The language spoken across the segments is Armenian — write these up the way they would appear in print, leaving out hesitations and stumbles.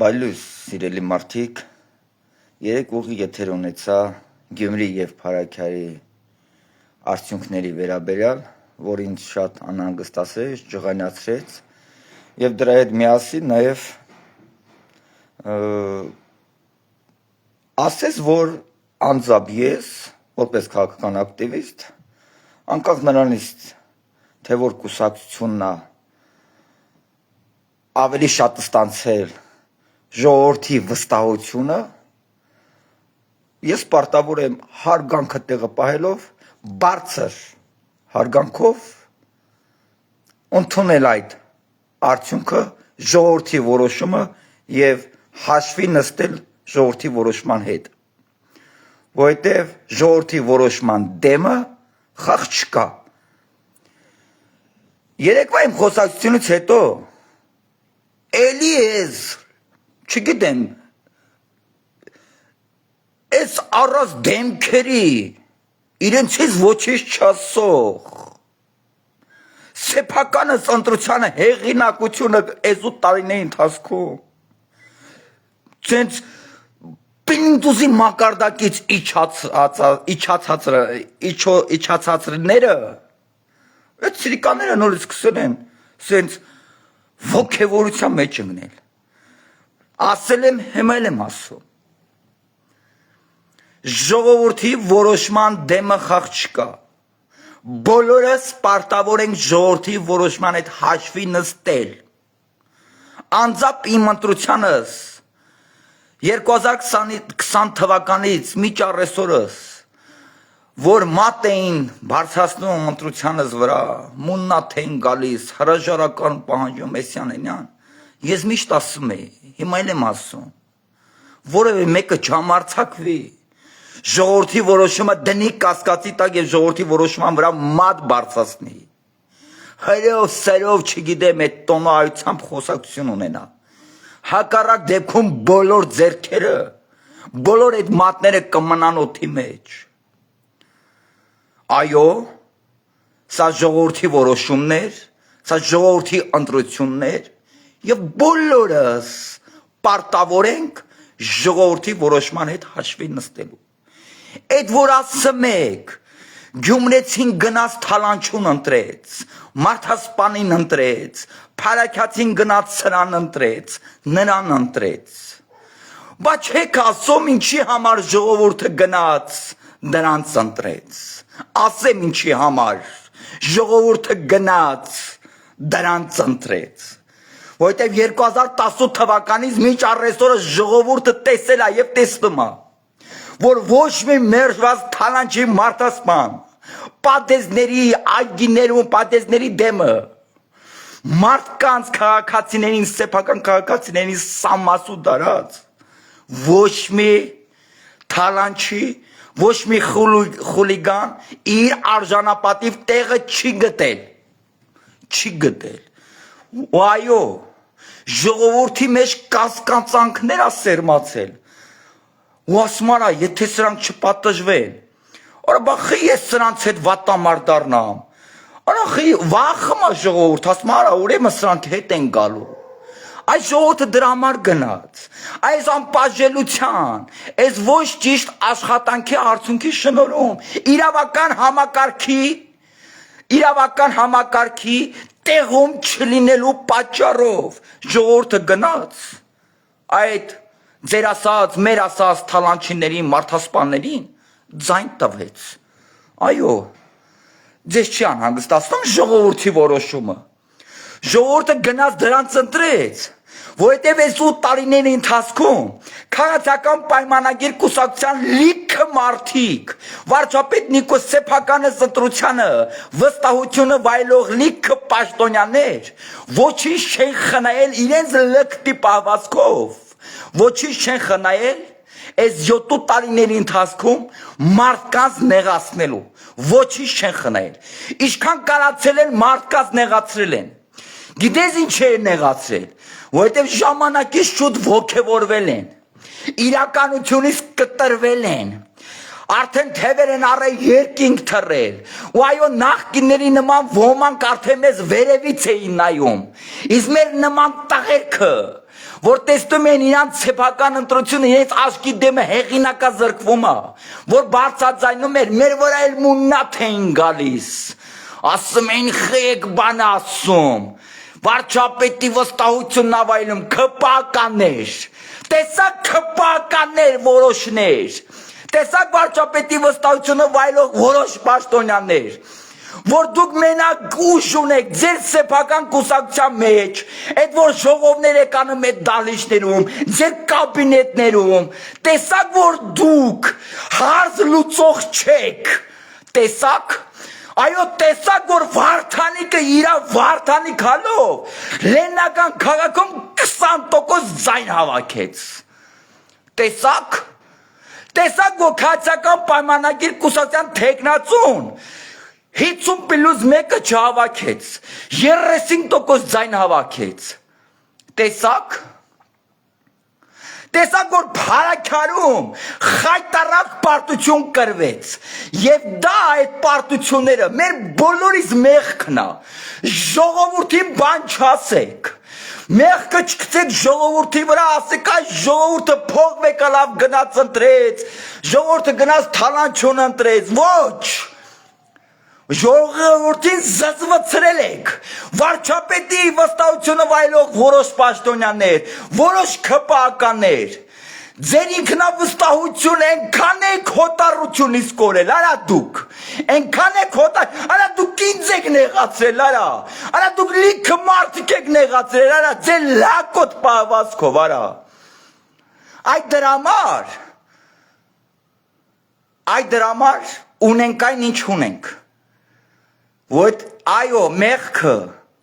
Բայլույս սիրելի մարդիկ, երեք ուղի եթեր ունեցա Գյումրի և Փարաքյարի արդյունքների վերաբերյալ, որ ինձ շատ անհանգստացրեց, ջղայնացրեց և դրա հետ միասին նաև ասես, որ անձամբ ես, որպես քաղաքական ակտիվիստ, անկախ նրանից, թե որ կուսակցությունն է ավելի շատ ստանցել ժողովրդի վստահությունը, ես պարտավոր եմ հարգանքը տեղը պահելով, բարձր հարգանքով ընդունել այդ արդյունքը, ժողովրդի որոշումը և հաշվի նստել ժողովրդի որոշման հետ, որովհետև ժողովրդի որոշման դեմը խաղ չկա։ Երեկվա իմ խոսակցությունից հետո էլի ես չգիտեմ, այս առած դեմքերի իրենցից ոչինչ չասող սեփականս ընտրությանը հեղինակությունը այս 8 տարիների ընթացքում ցենց պինդուզի մակարդակից իջացածները այդ սիրիկանները նորից սկսել են ցենց ոգևորության մեջ ընկնել։ Ասել եմ, հիմա էլ եմ ասում։ Ժողովրդի որոշման դեմը խաղ չկա։ Բոլորս պարտավոր ենք ժողովրդի որոշման հետ հաշվի նստել։ Անձամբ իմ ընտրությանս 2020 թվականից միջ առեսօրս, որ մատ էին բարձրացնում ընտրությանս վրա, մուննաթ էին գալիս, հրաժարական պահանջում Էսյանենյան, ես միշտ ասում էի, հիմա էլ եմ ասում, որևէ մեկը չհամարձակվի, ժողովրդի որոշումը դնի կասկածի տակ և ժողովրդի որոշման վրա մատ բարձրացնի։ Հրով, սերով, չգիտեմ, այդ տոնայությամբ խոսակցություն ունենա։ Հակառակ դեպքում բոլոր ձեռքերը, բոլոր այդ մատները կմնան օդի մեջ։ Այո, սա ժողովրդի որոշումներ, սա ժողովրդի ընտրություններ և բոլորս պարտավոր ենք ժողովրդի որոշման հետ հաշվի նստելու։ Այդ որ ասում եք, Գյումրեցին գնաց թալանչուն ընտրեց, մարդասպանին ընտրեց, Փարաքյացին գնաց սրան ընտրեց, նրան ընտրեց։ Բայց չեք ասում ինչի համար ժողովուրդը գնաց նրանց ընտրեց։ Ասեմ ինչի համար ժողովուրդը գնաց դրանց ընտրեց։ Որովհետև 2018 թվականից մինչ առեսօրը ժողովուրդը տեսել է և տեսնում է, որ ոչ մի մերժված թալանչի մարդասպան, պատեզների, այգիներում պատեզների դեմը, մարդկանց քաղաքացիներին, սեփական քաղաքացիներին սամասու դարած, ոչ մի թալանչի, ոչ մի խուլիգան իր արժանապատիվ տեղը չի գտել։ Ու այո, ժողովրդի մեջ կասկածանքներ է սերմացել։ Ու ասում արա, եթե սրանք չպատժվեն, արա բախի ես սրանց հետ վատամար դառնամ։ Արա խի վախում է ժողովուրդ, ասում արա ուրեմն սրանք հետ են գալու։ Այս ժողովուրդը դրա համար գնաց, այս անպատժելիության, այս ոչ ճիշտ աշխատանքի արդյունքի շնորհում իրավական համակարգի տեղում չլինելու պատճառով ժողովուրդը գնաց այդ ձեր ասած, մեր ասած թալանչիներին, մարդասպաններին ձայն տվեց։ Այո, ձեզ չի անհանգստացնում ժողովրդի որոշումը։ Ժողովուրդը գնաց դրանց ընտրեց, որովհետև այս 8 տարիների ընթացքում քաղաքական պայմանագիր կուսակցության լիքը մարդիկ, վարչապետ Նիկոս սեփականս ընտրությանը վստահությունը վայելող լիքը պաշտոնյաներ ոչինչ չեն խնայել իրենց լկտի պահվածքով, ոչինչ չեն խնայել այս 7 տարիների ընթացքում մարդկանց նեղացնելու, ոչինչ չեն խնայել։ Ինչքան կարացել են մարդկանց նեղացրել են։ Գիտես ինչ է նեղացրել, որովհետև ժամանակից շուտ ոգևորվել են, իրականությունից կտրվել են, Արդեն թևեր են առել երկինք թռել ու այո նախկինների նման ոմանք արդեն մեզ վերևից էին նայում իսկ մեր նման տղերքը որ տեսնում են իրանց սեփական ընտրությունը իրենց աչքի դեմը հեղինակազրկվում է որ բարձրաձայնում էր մեր վրա էլ մուննաթ էին գալիս ասում էին խեք բան ասում վարչապետի վստահությունն ավայլում քպականներ տեսակ քպականներ որոշներ տեսակ վարչապետի վստահությունը վայելող որոշ պաշտոնյաներ որ դուք մենակ ուժ ունեք ձեր սեփական կուսակցության մեջ այդ որ ժողովներ եք անում այդ դահլիճներում ձեր կաբինետներում տեսակ որ դուք հարց լուծող չեք տեսակ այո տեսակ որ Վարդանիկը իր Վարդանիկ հալով Լեննական քաղաքում 20% ձայն հավաքեց տեսակ տեսակ որ քացական պայմանագիր կուսակցության թեկնածուն 50+1-ը չհավաքեց 30% ձայն հավաքեց տեսակ տեսակ որ փարաքարում խայտարակ պարտություն կրվեց եւ դա այդ պարտությունները մեր բոլորիս մեղքն է ժողովրդին բան չասեք մեղքը չգցեք ժողովրդի վրա ասեք այ ժողովուրդը փող մեկը լավ գնաց ընտրեց ժողովուրդը գնաց թալանչոն ընտրեց ոչ ժողովրդին զզվցրել եք վարչապետի վստահությունը վայելող որոշ պաշտոնյաներ որոշ քպականներ ձեր ինքնավստահություն այնքան եք հոտառություն իսկ կորել արա դուք այնքան եք արա դուք ինձ եք նեղացրել արա դուք լիքը մարդիկ եք նեղացրել արա ձեր լակոտ պահվածքով արա այդ դրա համար ունենք այն ինչ ունենք որ այո մեղքը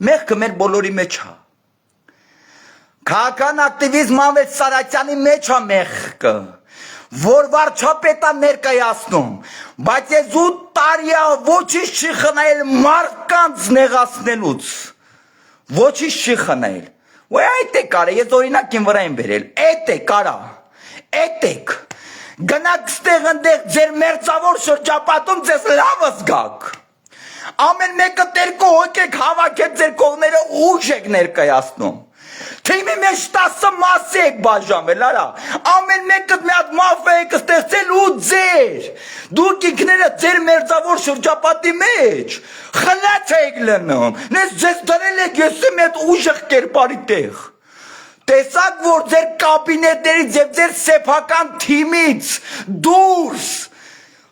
մեր բոլորի մեջ է քաղաքական ակտիվիզմ Անվետ Սարակյանի մեջ է մեղքը որ վարչապետը ներկայացնում բայց ես 8 տարի ոչինչ չի խնայել մարդկանց նեղացնելուց ոչինչ չի խնայել ու այդ է կարա ես օրինակին վրա եմ բերել այդ է կարա այդ եք գնաք ստեղ ընդեղ ձեր մերձավոր շրջապատում ձեզ լավը զգաք ամեն մեկը տերկո հոգեք հավաքեք ձեր կողմերը ուժ եք ներկայացնում թիմի մեջ 10 մասի եք բաժանել արա ամեն մեկը մի հատ մաֆիա եք ստեղծել ու դուք ինքներդ ձեր մերձավոր շրջապատի մեջ խլած եք լնում ձեզ դրել եք եսի մեծ ուժեղ կերպարի տեղ տեսակ որ ձեր կաբինետներից եւ ձեր սեփական թիմից դուրս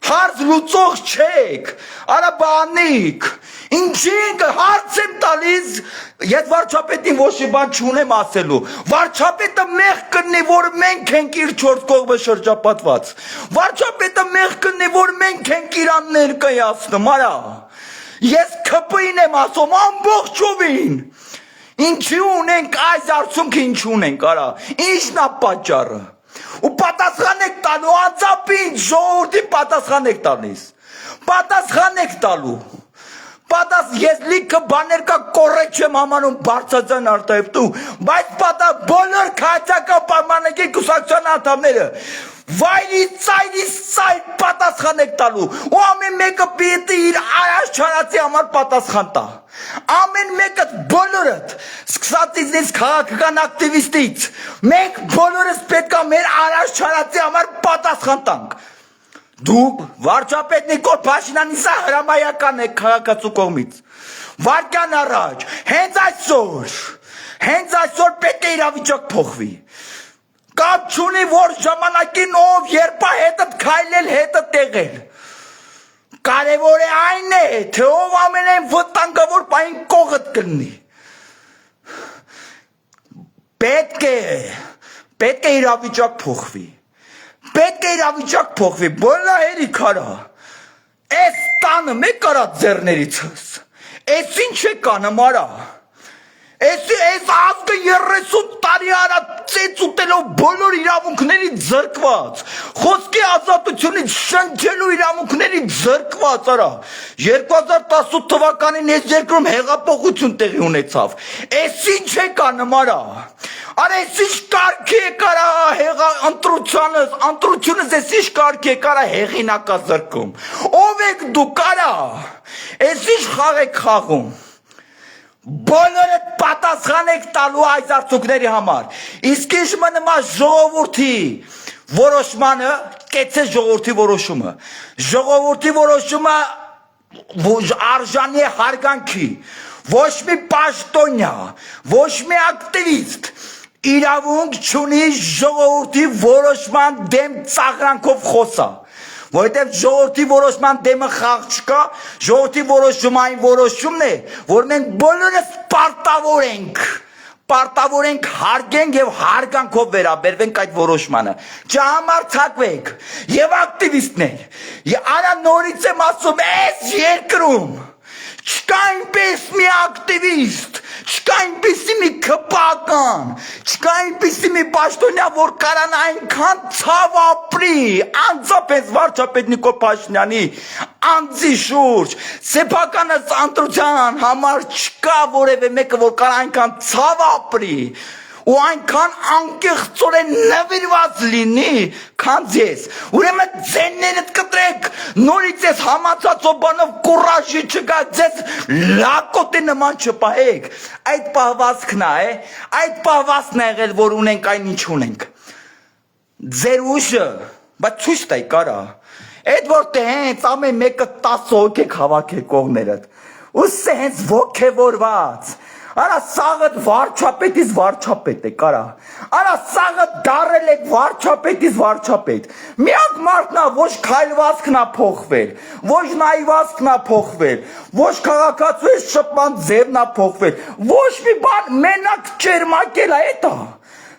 հարց լուծող չեք արա բանիկ ինչին հարց եմ տալիս ես վարչապետին ոչ մի բան չունեմ ասելու վարչապետը մեղ կնի որ մենք ենք իր 4 կողմը շրջապատված վարչապետը մեղ կնի որ մենք ենք իրան ներկայացնում արա ես ԿՊ-ին եմ ասում ամբողջովին ինչի ունենք այս արդյունքը ինչ ունենք արա ինչն է պատճառը ու պատասխան եք տալու անձապին ժողովրդին պատասխան եք տալիս պատասխան եք տալու ես լիքը բաներ կա կոռեկտ չեմ համանում բարձրաձայն արտահայտու բայց բոլոր քաղաքական պայմանագիր կուսակցության անդամները վայրից ծայր պատասխան եք տալու ու ամեն մեկը պիտի իր արած չարածի համար պատասխան տա ամեն մեկը բոլորդ սկսած ինձ քաղաքական ակտիվիստից մենք բոլորս պետք է մեր արած չարածի համար պատասխան տանք դուք վարչապետ Նիկոլ Փաշինյանի սա հրամայական է քաղաքացու կողմից վարկյան առաջ հենց այսօր պետք է իրավիճակ փոխվի կապ չունի որ ժամանակին ով երբ է հետդ քայլել հետդ տեղել կարևոր է այն է թե ով ամենայն վտանգավոր պահին կողդ կլինի պետք է իրավիճակ փոխվի պետք է իրավիճակ փոխվի բոլորի քարա այս տանը մեկ արա ձեռներիցս այս ինչ է կանում արա այս ազգը 30 տարի արա ծեծ ուտելով բոլոր իրավունքների զրկված խոսքի ազատությունից շնչելու իրավունքների զրկված արա 2018 թվականին այս երկրում հեղափոխություն տեղի ունեցավ այս ինչ է կանում արա Արես ինչ կարգի է կարա ընտրությունս ես ինչ կարգի է կարա հեղինակազրկում, ով եք դու կարա, ես ինչ խաղ եք խաղում, բոլորը պատասխան եք տալու այս արդյունքների համար, իսկ ինչ մնում է ժողովրդի որոշմանը, կեցե ժողովրդի որոշումը արժանի է հարգանքի, ոչ մի պաշտոնյա, ոչ մի ակտիվիստ իրավունք չունի ժողովրդի որոշման դեմ ծաղրանքով խոսա, որովհետև ժողովրդի որոշման դեմը խաղ չկա, ժողովրդի որոշումը այն որոշումն է, որ մենք բոլորս պարտավոր ենք հարգենք եւ հարգանքով վերաբերվենք այդ որոշմանը, չհամարձակվենք եւ ակտիվիստներ, արա նորից եմ ասում, այս երկրում չկա այնպես մի ակտիվիստ, չկա այնպիսի մի քպական, չկա այնպիսի մի պաշտոնյա, որ կարան այնքան ցավ ապրի, անձապես վարչապետ Նիկոլ Փաշինյանի անձի շուրջ, սեփականս ընտրության համար չկա որևէ մեկը, որ կարա այնքան ցավ ապրի, ու այնքան անկեղծորեն նվիրված լինի, քան ես, ուրեմն ձեններդ կտրեք, նորից ես համացածով բանով կուրաժի չկա, ձեզ լակոտի նման չպահեք, այդ պահվածքն է, այդ պահվածքն է եղել, որ ունենք այն ինչ ունենք, ձեր ուժը, բայց ցույց տայ կարա, այդ որ թե հենց ամեն մեկը 10 հոգ եք հավաքել կողմներդ, ու սենց ոգևորված, արա սաղըտ վարչապետից վարչապետ է կարա, արա սաղըտ դարել եք վարչապետից վարչապետ, միակ մարդնա ոչ քայլվածքնա փոխվել, ոչ նայվածքնա փոխվել, ոչ քաղաքացուես շփման ձևնա փոխվել, ոչ մի բան մենակ ճերմակել է էտա,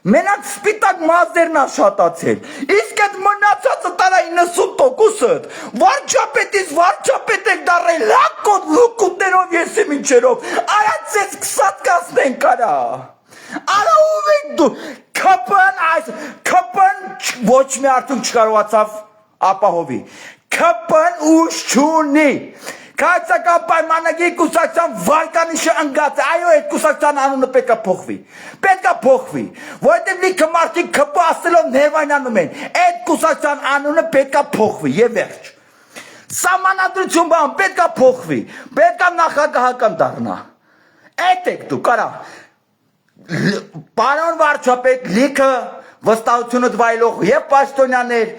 մենակ սպիտակ մազերն է շատացել, իսկ այդ մնացածը տարա 90%-ըդ, վարչապետից վարչապետ եք դարել, լակոտ լուկուտներով եսի մինչերով, արա ձեզ կսատկացնեն կարա, արա ով եք դու, քպն ոչ մի արդյունք չկարողացավ ապահովի, քպն ուժ չունի, Քաղաքական պայմանագիր կուսակցության վարկանիշը ընկած է, այո, այդ կուսակցության անունը պետք է փոխվի, որովհետև լիքը մարդիկ քփ ասելով ներվայնանում են, այդ կուսակցության անունը պետք է փոխվի եւ վերջ։ Սահմանադրություն բան պետք է փոխվի, պետք է նախագահական դառնա։ Այդ եք դու կարա։ Պարոն վարչապետ, լիքը վստահությունը դվայլող եւ պաշտոնյաներ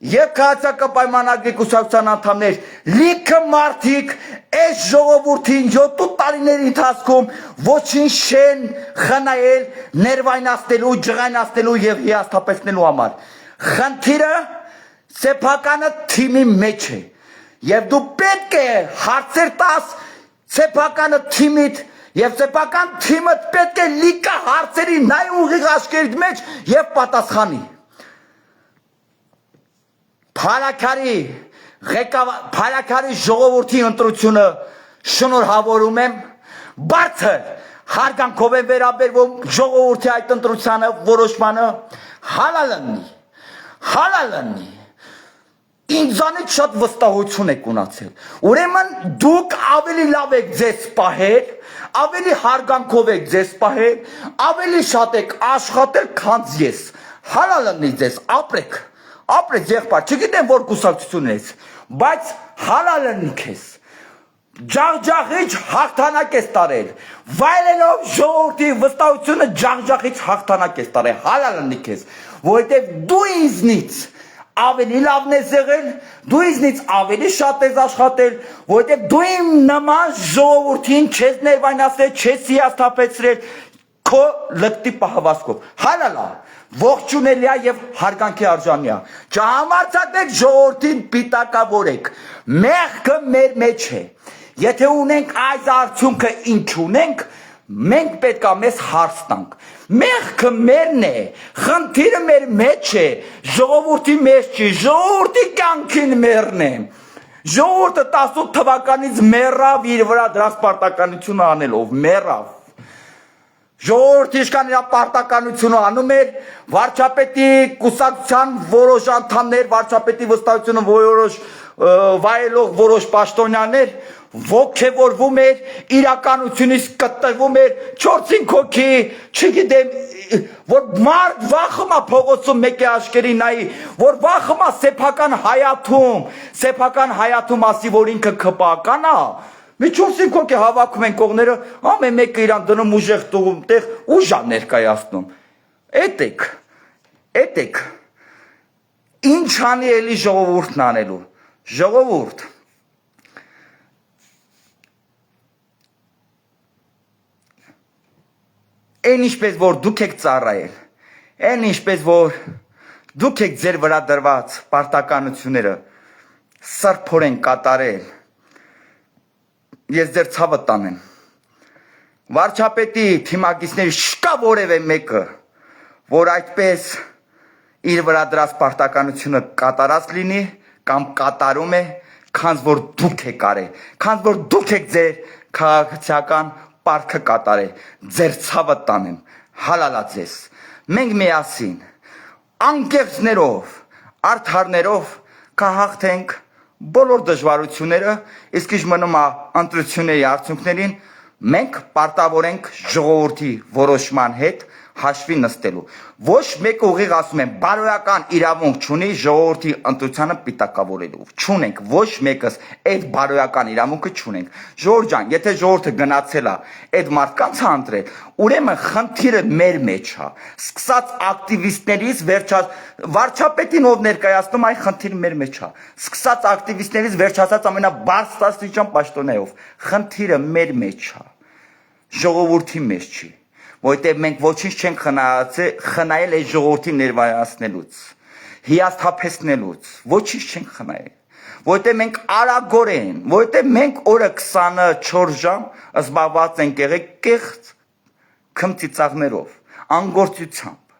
Եվ քաղաքական պայմանագրի կուսակցության անդամներ, լիքը մարդիկ այս ժողովրդին 7 տարիների ընթացքում ոչինչ չեն խնայել ներվայնացնելու, ջղայնացնելու եւ հիասթափեցնելու համար։ Խնդիրը սեփականը թիմի մեջ է։ Եվ դու պետք է հարցեր տաս սեփականը թիմիդ եւ սեփական թիմը պետք է լիքը հարցերի նայ ուղիղ աչքերիդ մեջ եւ պատասխանի։ Փարաքարի ժողովրդի ընտրությունը շնորհավորում եմ, բարձր հարգանքով եմ վերաբերվում ժողովրդի այդ ընտրությանը, որոշմանը, հալալնի, ինձանից շատ վստահություն եք ունացել, ուրեմն դուք ավելի լավ եք ձեզ պահել, ավելի հարգանքով եք ձեզ պահել, ավելի շատ եք աշխատել, քան ես, հալալնի ձեզ, ապրեք եղբայր, չգիտեմ որ կուսակցություն ես, բայց հալալնի քեզ, ջաղջաղիչ հաղթանակ ես տարել, վայելելով ժողովրդի վստահությունը ջաղջաղիչ հաղթանակ ես տարել, հալալնի քեզ, որովհետև դու ինձնից ավելի լավն ես եղել, դու ինձնից ավելի շատ ես աշխատել, որովհետև դու իմ նման ժողովրդին չես ներվայնացրել, չես հիասթափեցրել, քո լկտի պահվածքով, հալալա, ողջունելի է եւ հարգանքի արժանի է։ Չհամարձակվեք ժողովրդին պիտակավորեք։ Մեղքը մեր մեջ է։ Եթե ունենք այս արդյունքը ինչ ունենք, մենք պետք է մեզ հարց տանք։ Մեղքը մերն է, խնդիրը մեր մեջ է, ժողովրդի մեջ չի, ժողովրդի կյանքին մերն է։ Ժողովուրդը 18 թվականից մեռավ իր վրա դրած պարտականությունը անելով, մեռավ։ Ժողովուրդը իշքան իր պարտականությունը անում էր, վարչապետի կուսակցության որոշ անդամներ, վարչապետի վստահությունը որոշ վայելող որոշ պաշտոնյաներ ոգևորվում էր, իրականությունից կտրվում էր, 4-5 հոգի, չգիտեմ, որ մարդ վախմա փողոցում մեկի աշկերի նայի, որ վախմա սեփական հայաթում ասի, որ ինքը քպական է, մի 4-5 հոգի հավաքում են կողները, ամեն մեկը իրան դնում ուժեղ տուղում տեղ, ուժ է ներկայացնում, էտեք, ինչ անի էլի ժողովուրդն անելու, ժողովուրդ, Այն ինչպես որ դուք եք ծառայել, այն ինչպես որ դուք եք ձեր վրա դրված պարտականությունները սրբորեն կատարել, ես ձեր ցավը տանեմ, վարչապետի թիմակիցների չկա որևէ մեկը, որ այդպես իր վրա դրած պարտականությունը կատարած լինի կամ կատարում է, քանզ որ դուք եք արել, քանզ որ դուք եք ձեր քաղաքացիական պարտքը կատարել, ձեր ցավը տանեմ, հալալա ձեզ, մենք միասին, անկեղծներով, արդարներով կհաղթենք բոլոր դժվարությունները, իսկ ինչ մնում է ընտրությունների արդյունքներին, մենք պարտավոր ենք ժողովրդի որոշման հետ հաշվի նստելու։ Ոչ մեկը ուղիղ ասում են, բարոյական իրավունք չունի ժողովրդի ընտրությանը պիտակավորելու։ Չունենք, ոչ մեկս այդ բարոյական իրավունքը չունենք։ Ժողովուրդ ջան, եթե ժողովուրդը գնացել է այդ մարդկանց ընտրել, ուրեմն խնդիրը մեր մեջ է։ Սկսած ակտիվիստներից վերջած վարչապետին ով ներկայացնում այն խնդիրը մեր մեջ է։ Սկսած ակտիվիստներից վերջացած ամենաբարձրաստիճան պաշտոնայով խնդիրը մեր մեջ է։ Ժողովրդի մեջ չի։ Որտեղ մենք ոչինչ չենք խնայել այդ ժողովրդի ներվայացնելուց, հիասթափեցնելուց, ոչինչ չենք խնայել, որտեղ մենք արագորեն, որտեղ մենք օրը 24 ժամ զբաղված ենք եղել կեղծ քմծիծաղներով, անգործությամբ,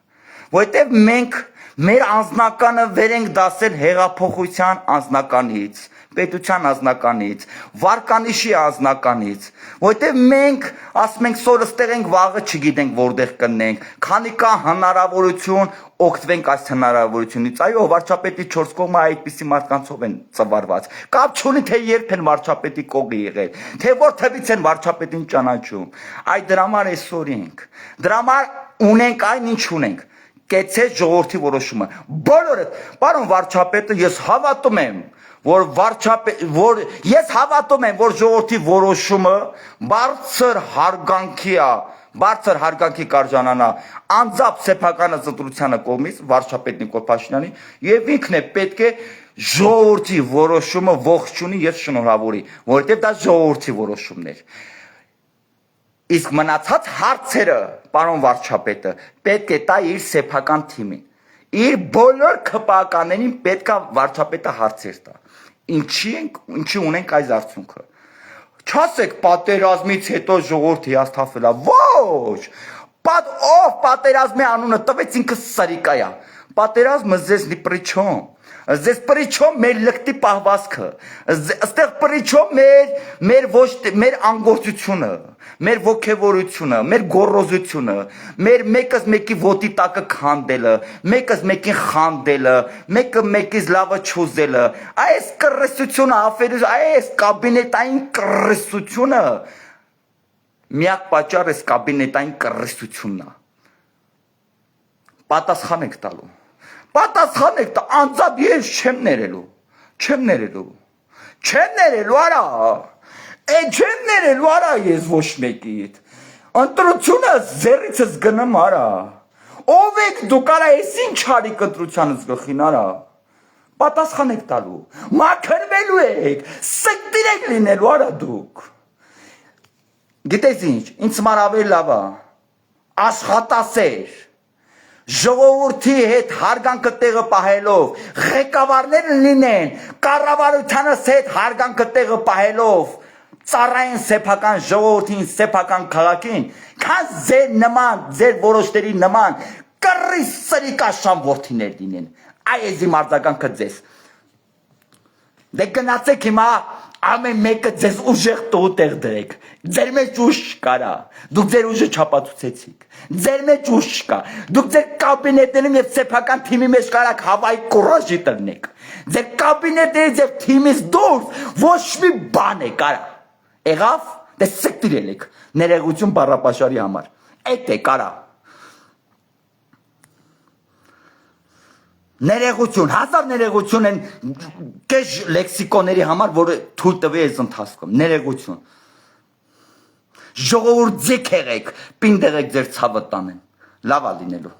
որտեղ մենք մեր անձնականը վեր ենք դասել հեղափոխության անձնականից, պետության անձնականից, վարկանիշի անձնականից, որտեղ մենք ասում ենք սորը ստեղ ենք, վաղը չգիտենք որտեղ կնենք, քանի կա հնարավորություն օգտվենք այս հնարավորությունից, այո, վարչապետի 4 կողմը այդպիսի մարդկանցով են ծվարված, կապ չունի թե երբ են վարչապետի կողի եղել, թե որ թվից են վարչապետին ճանաչում, այ դրա համար այսօր ենք, դրա համար ունենք այն ինչ ունենք, կեցեց ժողովրդի որոշումը, բոլորը, պարոն վարչապետը, ես հավատում եմ, որ ժողովրդի որոշումը բարձր հարգանքի կարժանանա անձամբ սեփական ընտրությանը կողմից վարչապետ Նիկոլ Փաշինյանի եւ ինքն է պետք է ժողովրդի որոշումը ողջունի եւ շնորհավորի, որովհետեւ դա ժողովրդի որոշումն էր։ Իսկ մնացած հարցերը, պարոն վարչապետը, պետք է տա իր սեփական թիմին։ Իր բոլոր քպականներին պետք է վարչապետը հարցեր տա։ Ինչի ունենք այս արդյունքը։ Չասեք պատերազմից հետո ժողովուրդ հիասթափվել է։ Ոչ։ Ով պատերազմի անունը տվեց ինքը սրիկա է։ Պատերազմը ձեզ ни при чем։ Ձեզ при чем մեր լկտի պահվածքը։ Այստեղ при чем մեր անգործությունը, մեր ոգևորությունը, մեր գոռոզությունը, մեր մեկս մեկի ոտի տակը քանդելը, մեկս մեկին խանդելը, մեկը մեկից լավը չուզելը, այս կռեսությունը, այս կաբինետային կռեսությունը, միակ պատճառը այս կաբինետային կռեսությունն է։ Պատասխան եք տալու։ Պատասխան եք տա, անձամբ ես չեմ ներելու, արա, չեմ ներելու, արա ես ոչ մեկիդ, ընտրությունը ձեռիցս գնեմ, արա, ով եք դուք, արա, ես ինչ հարիկ ընտրությանս գլխին, արա, պատասխան եք տալու, մաքրվելու եք, սկտիր եք լինելու, արա դուք, գիտես ինչ, ինձ համար ավելի լավ է, աշխատասեր, ժողովրդի հետ հարգանքը տեղը պահելով, ղեկավարները լինեն, կառավարությանս հետ հարգանքը տեղը պահելով, ծառային սեփական ժողովրդին, սեփական քաղաքին, քան ձեր նման, ձեր որոշների նման կռի սրիկաշան որդիներ լինեն։ Այս իմ արձագանքը ձեզ։ Դե գնացեք հիմա ամեն մեկը ձեզ ուժեղ տող տեղ դրեք։ Ձեր մեջ ուժ չկարա։ Դուք ձեր ուժը չապացուցեցիք։ Ձեր մեջ ուժ չկա։ Դուք ձեր կաբինետներում եւ սեփական թիմի մեջ կարաք հավայի կուրաժի տնեք։ Ձեր կաբինետներից եւ թիմից դուրս ոչ մի բան է կարա։ Եղավ, դե սկտիրել եք ներեգություն բառապաշարի համար։ Այդ է կարա։ Ներեգություն, հազար ներեգություն են կեժ լեքսիկոների համար, որը թույլ տվի այս ընթացքում, ներեգություն։ Ժողովուրդ ձեք եղեք, պինդ եղեք ձեր ցավը տանեն, լավ ա լինելու։